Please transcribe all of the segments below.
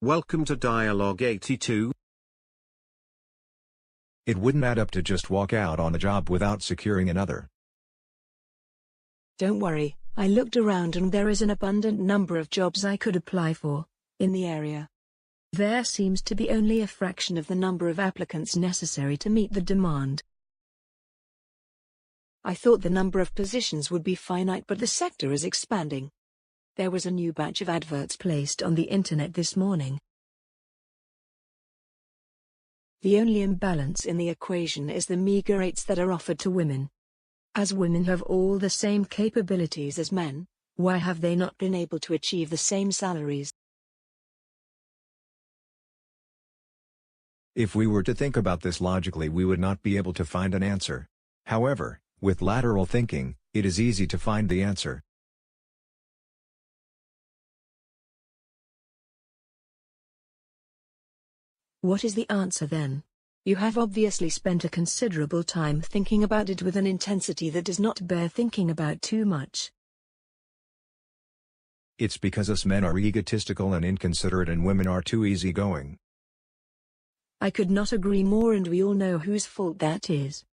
Welcome to Dialogue 82. It wouldn't add up to just walk out on a job without securing another. Don't worry, I looked around and there is an abundant number of jobs I could apply for, in the area. There seems to be only a fraction of the number of applicants necessary to meet the demand. I thought the number of positions would be finite, but the sector is expanding. There was a new batch of adverts placed on the internet this morning. The only imbalance in the equation is the meager rates that are offered to women. As women have all the same capabilities as men, why have they not been able to achieve the same salaries? If we were to think about this logically, we would not be able to find an answer. However, with lateral thinking, it is easy to find the answer. What is the answer then? You have obviously spent a considerable time thinking about it with an intensity that does not bear thinking about too much. It's because us men are egotistical and inconsiderate and women are too easygoing. I could not agree more, and we all know whose fault that is.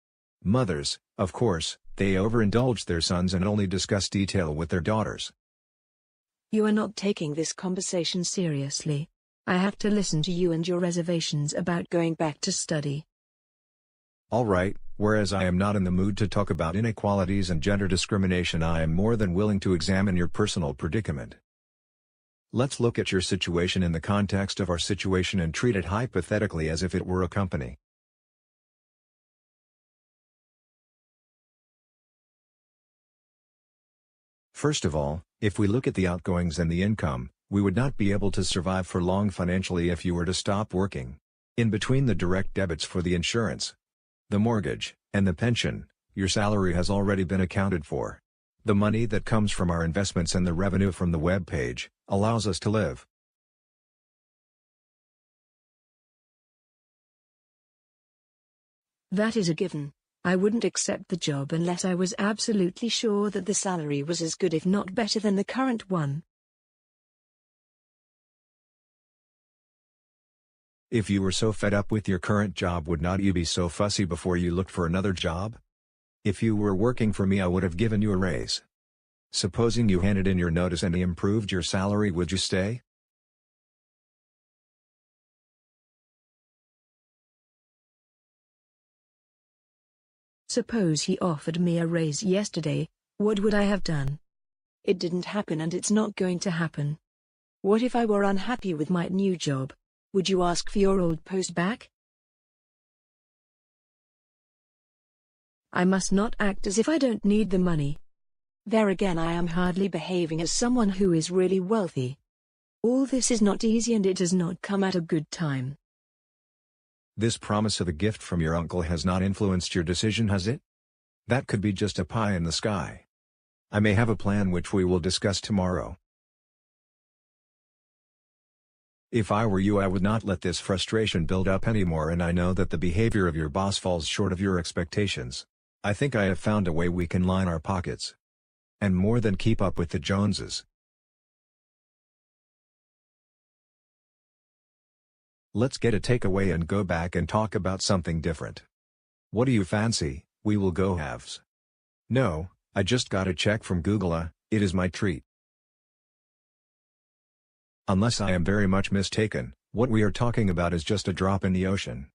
Mothers, of course. They overindulge their sons and only discuss detail with their daughters. You are not taking this conversation seriously. I have to listen to you and your reservations about going back to study. All right, whereas I am not in the mood to talk about inequalities and gender discrimination, I am more than willing to examine your personal predicament. Let's look at your situation in the context of our situation and treat it hypothetically as if it were a company. First of all, if we look at the outgoings and the income, we would not be able to survive for long financially if you were to stop working. In between the direct debits for the insurance, the mortgage, and the pension, your salary has already been accounted for. The money that comes from our investments and the revenue from the web page allows us to live. That is a given. I wouldn't accept the job unless I was absolutely sure that the salary was as good if not better than the current one. If you were so fed up with your current job, would not you be so fussy before you looked for another job? If you were working for me, I would have given you a raise. Supposing you handed in your notice and he improved your salary, would you stay? Suppose he offered me a raise yesterday, what would I have done? It didn't happen and it's not going to happen. What if I were unhappy with my new job? Would you ask for your old post back? I must not act as if I don't need the money. There again, I am hardly behaving as someone who is really wealthy. All this is not easy and it has not come at a good time. This promise of a gift from your uncle has not influenced your decision, has it? That could be just a pie in the sky. I may have a plan which we will discuss tomorrow. If I were you, I would not let this frustration build up anymore, and I know that the behavior of your boss falls short of your expectations. I think I have found a way we can line our pockets. And more than keep up with the Joneses. Let's get a takeaway and go back and talk about something different. What do you fancy? We will go halves. No, I just got a check from Google. It is my treat. Unless I am very much mistaken, what we are talking about is just a drop in the ocean.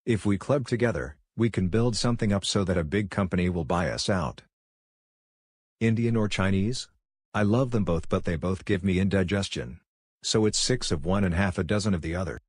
If we club together, we can build something up so that a big company will buy us out. Indian or Chinese? I love them both, but they both give me indigestion. So it's 6 of one and half a dozen of the other.